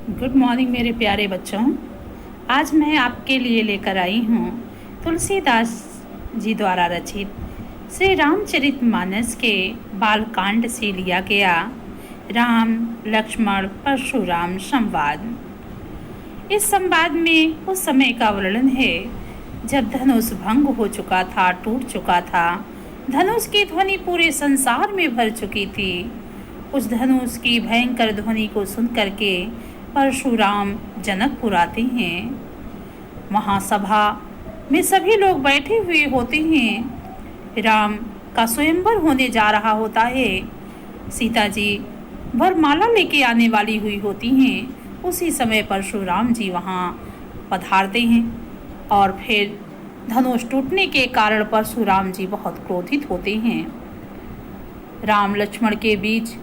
Good morning मेरे प्यारे बच्चों। आज मैं आपके लिए लेकर आई हूँ तुलसीदास जी द्वारा रचित श्री रामचरितमानस के बालकांड से लिया गया राम लक्ष्मण परशुराम संवाद। इस संवाद में उस समय का वर्णन है जब धनुष भंग हो चुका था, टूट चुका था। धनुष की ध्वनि पूरे संसार में भर चुकी थी। उस धनुष की भयंकर ध्वनि को सुन करके परशुराम जनकपुर आते हैं। महासभा में सभी लोग बैठे हुए होते हैं। राम का स्वयंवर होने जा रहा होता है। सीता जी वरमाला लेके आने वाली हुई होती हैं। उसी समय परशुराम जी वहाँ पधारते हैं और फिर धनुष टूटने के कारण परशुराम जी बहुत क्रोधित होते हैं। राम लक्ष्मण के बीच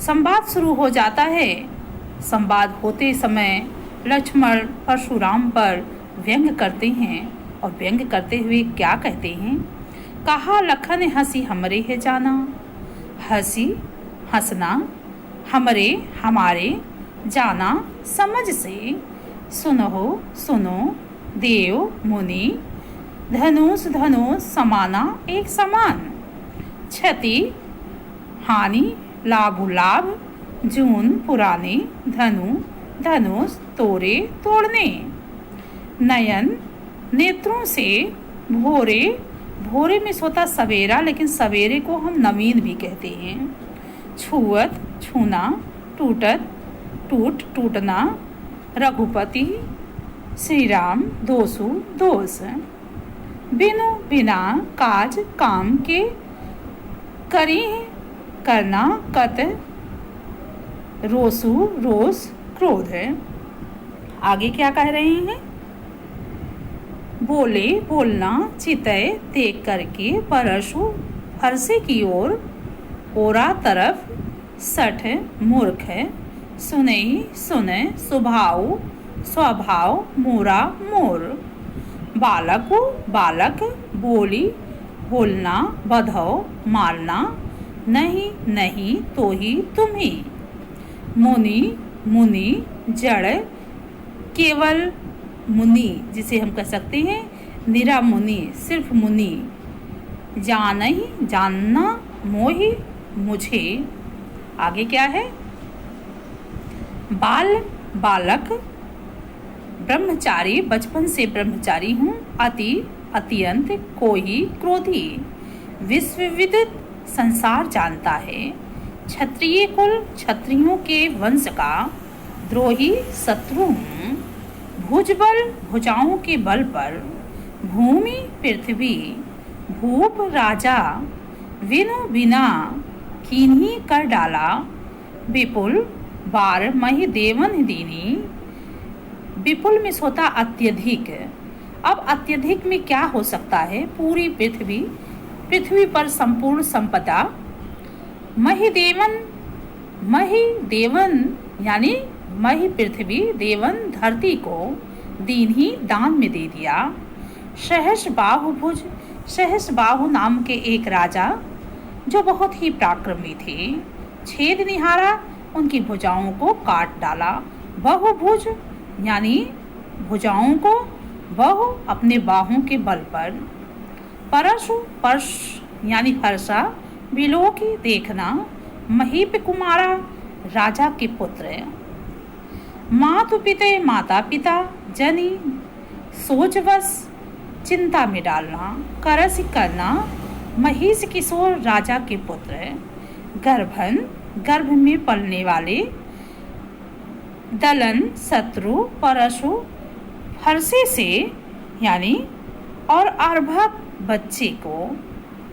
संवाद शुरू हो जाता है। संवाद होते समय लक्ष्मण परशुराम पर व्यंग करते हैं और व्यंग करते हुए क्या कहते हैं? कहा लखन हंसी हमरे है जाना। हंसी हंसना, हमरे हमारे, जाना समझ से। सुनो सुनो देव मुनि, धनुष धनुष समाना एक समान। क्षति हानि लाभ लाभ, जून पुराने, धनु धनुष तोड़े तोड़ने। नयन नेत्रों से, भोरे भोरे में सोता सवेरा, लेकिन सवेरे को हम नवीन भी कहते हैं। छुअत छूना, टूटत टूट टूटना। रघुपति श्री राम दोषु दोष। बिनु बिना काज काम के, करी करना कत। रोसु रोष क्रोध है। आगे क्या कह रहे हैं? बोले बोलना, चितय देख करके, परशु फरसे की ओर, ओरा तरफ सठ मूर्ख है। सुने सुने स्वभाव स्वभाव, मोरा मोर। बालक बालक, बोली बोलना, बधो मारना, नहीं नहीं तो ही तुम्हें। मुनि मुनि, जड़ केवल मुनि, जिसे हम कह सकते हैं निरा मुनि, सिर्फ मुनि। जान ही जानना, मोहि मुझे। आगे क्या है? बाल बालक, ब्रह्मचारी बचपन से ब्रह्मचारी हूँ। अति अत्यंत, कोई क्रोधी। विश्वविदित संसार जानता है। क्षत्रिय कुल, क्षत्रियों के वंश का द्रोही शत्रु हूँ। भुजबल भुजाओं के बल पर, भूमि पृथ्वी भूप राजा। विनु बिना कीन्ही कर डाला, विपुल बार मही देवन दीनी। विपुल में सोता अत्यधिक। अब अत्यधिक में क्या हो सकता है? पूरी पृथ्वी, पृथ्वी पर संपूर्ण संपदा। मही देवन यानी मही पृथ्वी, देवन धरती को, दीन ही दान में दे दिया। सहस बाहु भुज, सहस बाहु नाम के एक राजा जो बहुत ही पराक्रमी थे, छेद निहारा, उनकी भुजाओं को काट डाला। बहुभुज यानी भुजाओं को, बहु अपने बाहों के बल पर। परशु पर्श यानी हर्षा, बिलो की देखना। महीप कुमारा राजा के पुत्र। मातु पिते माता पिता, जनी सोचवश चिंता में डालना। करस करना, महिष किशोर राजा के पुत्र। गर्भन गर्भ में पलने वाले। दलन शत्रु, परशु हर्षे से यानी और अर्भक बच्चे को।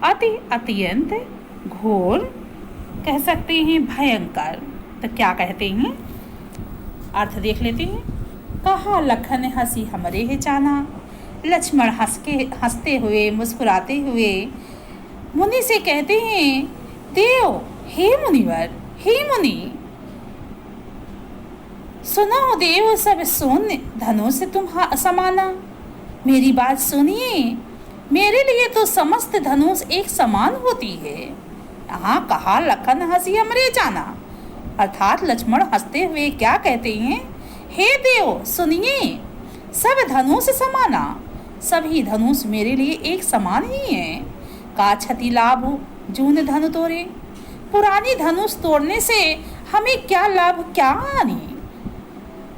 अति अत्यंत, घोर कह सकते हैं, भयंकर। तो क्या कहते हैं? अर्थ देख लेते हैं। कहा लखन हंसी हमरे है जाना। लक्ष्मण हंसते हुए मुस्कुराते हुए मुनि से कहते हैं, देव हे मुनिवर, हे मुनि, सुनो देव सब सोन धनों से तुम समाना। मेरी बात सुनिए, मेरे लिए तो समस्त धनुष एक समान होती है। यहाँ कहा लखन हंसी हमरे जाना, अर्थात लक्ष्मण हंसते हुए क्या कहते हैं? हे देव सुनिए, सब धनुष समाना, सभी धनुष मेरे लिए एक समान ही है। का क्षति लाभ जून धनु तोड़े, पुरानी धनुष तोड़ने से हमें क्या लाभ क्या हानि।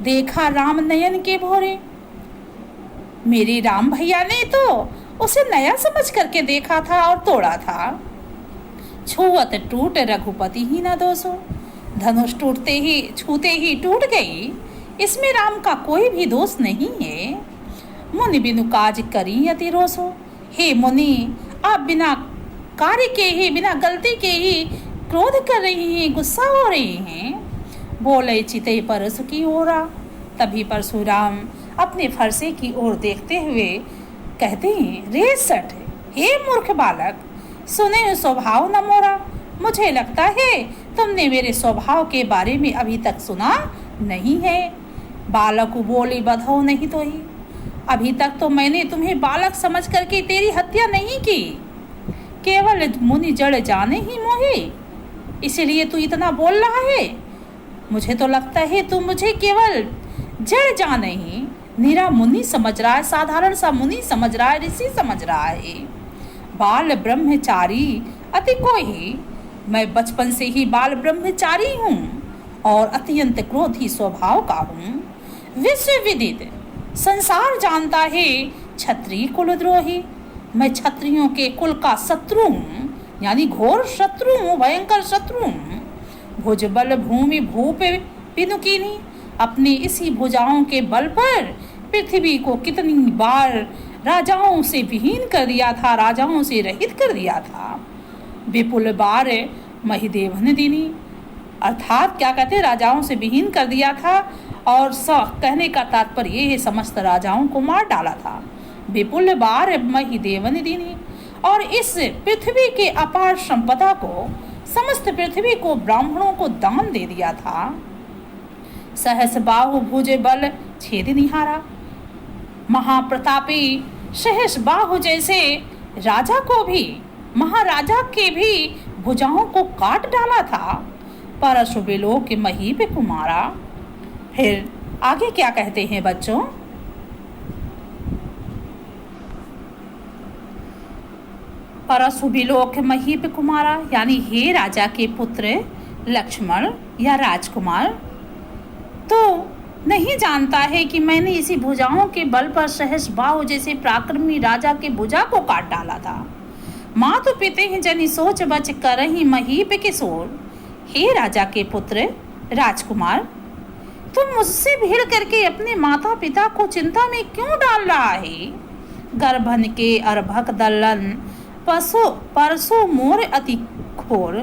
देखा राम नयन के भोरे, मेरे राम भैया ने तो उसे नया समझ करके देखा था और तोड़ा था। छुअत टूट रघुपति ही न दोषो, धनुष टूटते ही छूते ही टूट गई, इसमें राम का कोई भी दोष नहीं है। मुनि बिनु काज करी अति रोसो, हे मुनि आप बिना कार्य के ही, बिना गलती के ही क्रोध कर रही हैं, गुस्सा हो रही हैं। बोले चिते परसु की ओरा, तभी परशुराम अपने फरसे की ओर देखते हुए कहते हैं, रे सठ, हे मूर्ख बालक, सुने स्वभाव न मोरा, मुझे लगता है तुमने मेरे स्वभाव के बारे में अभी तक सुना नहीं है। बालक बोली बधाओ नहीं तो ही, अभी तक तो मैंने तुम्हें बालक समझ करके तेरी हत्या नहीं की, केवल मुनि जड़ जाने ही मोहे, इसलिए तू इतना बोल रहा है। मुझे तो लगता है तू मुझे केवल जड़ जाने ही निरा मुनि समझ रहा है, साधारण सा मुनि समझ रहा है, ऋषि समझ रहा है। बाल ब्रह्मचारी अति को ही, मैं बचपन से ही बाल ब्रह्मचारी हूँ और अत्यंत क्रोधी स्वभाव का हूँ। विश्व विदित संसार जानता है क्षत्रिय कुलद्रोही, मैं क्षत्रियों के कुल का शत्रु हूँ, यानी घोर शत्रु हूँ, भयंकर शत्रु हूँ। भुजबल भूमि भूप पिनुकीनी, अपने इसी भुजाओं के बल पर पृथ्वी को कितनी बार राजाओं से विहीन कर दिया था, राजाओं से रहित कर दिया था। विपुल बार महिदेवन दिनी, अर्थात क्या कहते, राजाओं से विहीन कर दिया था, और कहने का तात्पर्य ये है समस्त राजाओं को मार डाला था। विपुल बार महिदेवन दिनी, और इस पृथ्वी के अपार संपदा को, समस्त पृथ्वी को ब्राह्मणों को दान दे दिया था। सहस बाहु भुज बल छेद निहारा, महाप्रतापी सहस बाहु जैसे राजा को भी, महाराजा के भी भुजाओं को काट डाला था। परशु बिलो के महीप कुमारा, फिर आगे क्या कहते हैं बच्चों, परशु बिलोक महीप कुमारा, यानी हे राजा के पुत्र लक्ष्मण या राजकुमार, तो नहीं जानता है कि मैंने इसी भुजाओं के बल पर सहस बाहु जैसे पराक्रमी राजा के भुजा को काट डाला था। मातु पिते हैं जनि सोच बच करही महीप किशोर, हे राजा के पुत्र राजकुमार, तुम मुझसे भिड़ करके अपने माता पिता को चिंता में क्यों डाल रहा है। गर्भन के अर्भक दल्लन परसो मोर अति घोर,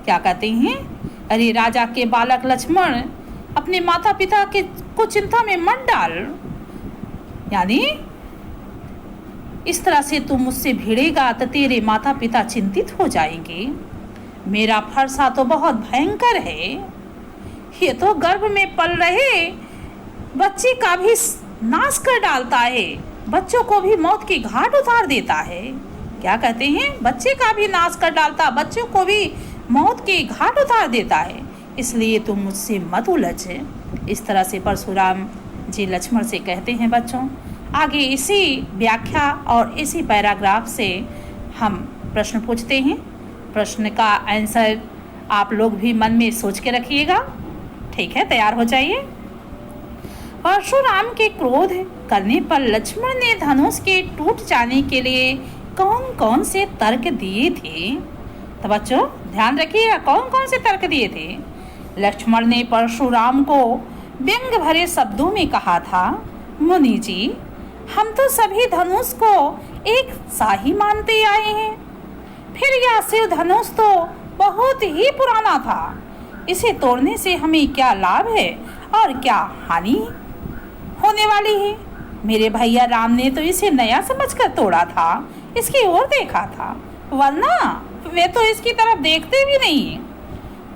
क्या कहते हैं, अरे राजा के बालक लक्ष्मण अपने माता पिता के को चिंता में मत डाल, यानी इस तरह से तू मुझसे भिड़ेगा तो तेरे माता पिता चिंतित हो जाएंगे। मेरा फरसा तो बहुत भयंकर है, ये तो गर्भ में पल रहे बच्चे का भी नाश कर डालता है, बच्चों को भी मौत की घाट उतार देता है। क्या कहते हैं, बच्चे का भी नाश कर डालता, बच्चों को भी मौत की घाट उतार देता है, इसलिए तुम मुझसे मत उलझ। इस तरह से परशुराम जी लक्ष्मण से कहते हैं बच्चों। आगे इसी व्याख्या और इसी पैराग्राफ से हम प्रश्न पूछते हैं। प्रश्न का आंसर आप लोग भी मन में सोच के रखिएगा, ठीक है, तैयार हो जाइए। परशुराम के क्रोध करने पर लक्ष्मण ने धनुष के टूट जाने के लिए कौन कौन से तर्क दिए थे, तो बच्चों ध्यान रखिएगा कौन कौन से तर्क दिए थे। लक्ष्मण ने परशुराम को व्यंग भरे शब्दों में कहा था, मुनि जी हम तो सभी धनुष को एक सा ही मानते आए हैं, फिर यह शिव धनुष तो बहुत ही पुराना था, इसे तोड़ने से हमें क्या लाभ है और क्या हानि होने वाली है। मेरे भैया राम ने तो इसे नया समझकर तोड़ा था, इसकी ओर देखा था, वरना वे तो इसकी तरफ देखते भी नहीं,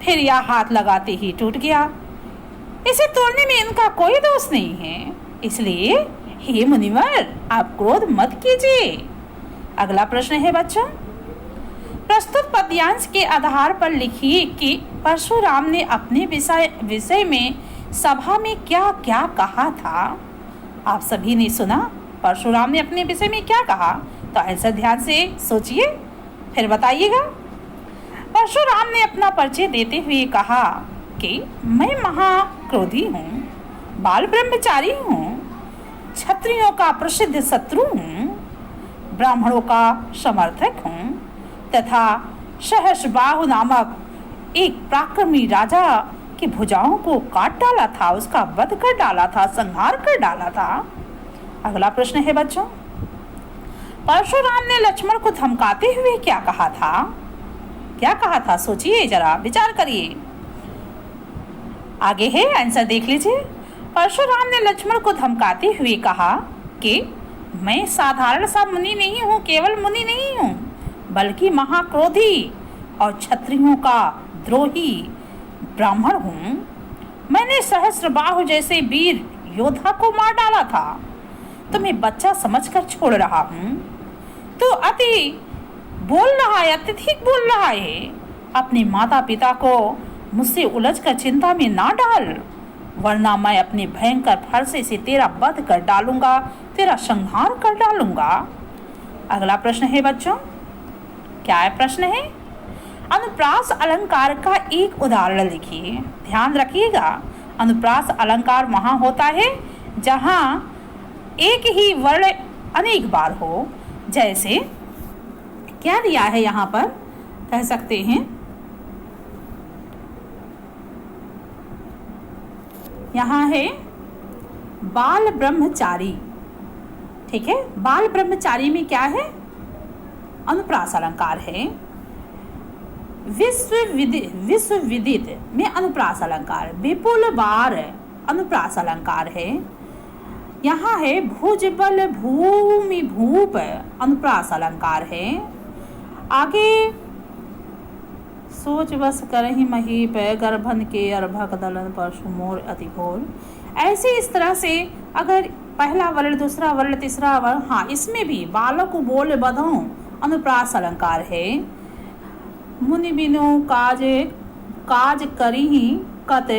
फिर यह हाथ लगाते ही टूट गया। इसे तोड़ने में इनका कोई दोष नहीं है, इसलिए हे मुनिवर आप क्रोध मत कीजिए। अगला प्रश्न है बच्चों, प्रस्तुत पद्यांश के आधार पर लिखिए कि परशुराम ने अपने विषय में सभा में क्या क्या कहा था। आप सभी ने सुना परशुराम ने अपने विषय में क्या कहा, तो ऐसा ध्यान से सोचिए फिर बताइएगा। परशुराम ने अपना परिचय देते हुए कहा कि मैं महाक्रोधी हूँ, बाल ब्रह्मचारी हूँ, क्षत्रियों का प्रसिद्ध शत्रु हूँ, ब्राह्मणों का समर्थक हूँ तथा सहस्रबाहु नामक एक पराक्रमी राजा की भुजाओं को काट डाला था, उसका वध कर डाला था, संहार कर डाला था। अगला प्रश्न है बच्चों, परशुराम ने लक्ष्मण को धमकाते हुए क्या कहा था? क्या कहा था, सोचिए जरा, विचार करिए। आगे है, आंसर देख लीजिए। परशुराम ने लक्ष्मण को धमकाते हुए कहा कि मैं साधारण सा मुनि नहीं हूँ, केवल मुनि नहीं हूँ, बल्कि महाक्रोधी और क्षत्रियों का द्रोही ब्राह्मण हूँ। मैंने सहस्रबाहु जैसे वीर योद्धा को मार डाला था, तो मैं बच्चा समझकर छोड़ रहा हूँ। तो अत्यधिक बोल रहा है। अपने माता पिता को मुझसे उलझकर चिंता में ना डाल, वरना मैं अपने भयंकर फरसे से तेरा वध कर डालूंगा, तेरा संहार कर डालूंगा। अगला प्रश्न है बच्चों, क्या है प्रश्न है? अनुप्रास अलंकार का एक उदाहरण लिखिए। ध्यान रखिएगा, अनुप्रास अलंकार वहां होता है जहां एक ही वर्ण अनेक बार हो। जैसे क्या दिया है यहाँ पर, कह सकते हैं यहाँ है बाल ब्रह्मचारी। ठीक है, बाल ब्रह्मचारी में क्या है? अनुप्रास अलंकार है। विश्वविदित में अनुप्रास अलंकार, विपुल बार अनुप्रास अलंकार है। यहाँ है भुजबल भूमि भूप अनुप्रास अलंकार है। आगे सोच बस करहि महीप गर्भन के अर्भक दलन परशु मोर अति घोर। ऐसे इस तरह से अगर पहला वर्ण, दूसरा वर्ण, तीसरा वर्ण, हाँ इसमें भी बालक बोल बधों अनुप्रास अलंकार है। मुनि बिनु काज करी कत,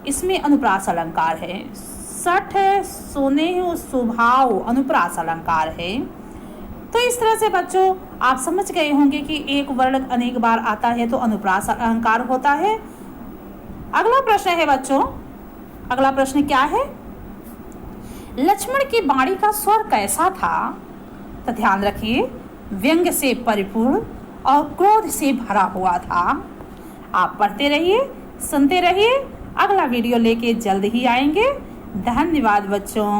इसमें अनुप्रास अलंकार है। सठ सोने स्वभाव अनुप्रास अलंकार है। तो इस तरह से बच्चों आप समझ गए होंगे कि एक वर्ण अनेक बार आता है तो अनुप्रास अलंकार होता है। अगला प्रश्न है बच्चों, अगला प्रश्न क्या है? लक्ष्मण की वाणी का स्वर कैसा था? तो ध्यान रखिए, व्यंग से परिपूर्ण और क्रोध से भरा हुआ था। आप पढ़ते रहिए, सुनते रहिए, अगला वीडियो लेके जल्द ही आएंगे। धन्यवाद बच्चों।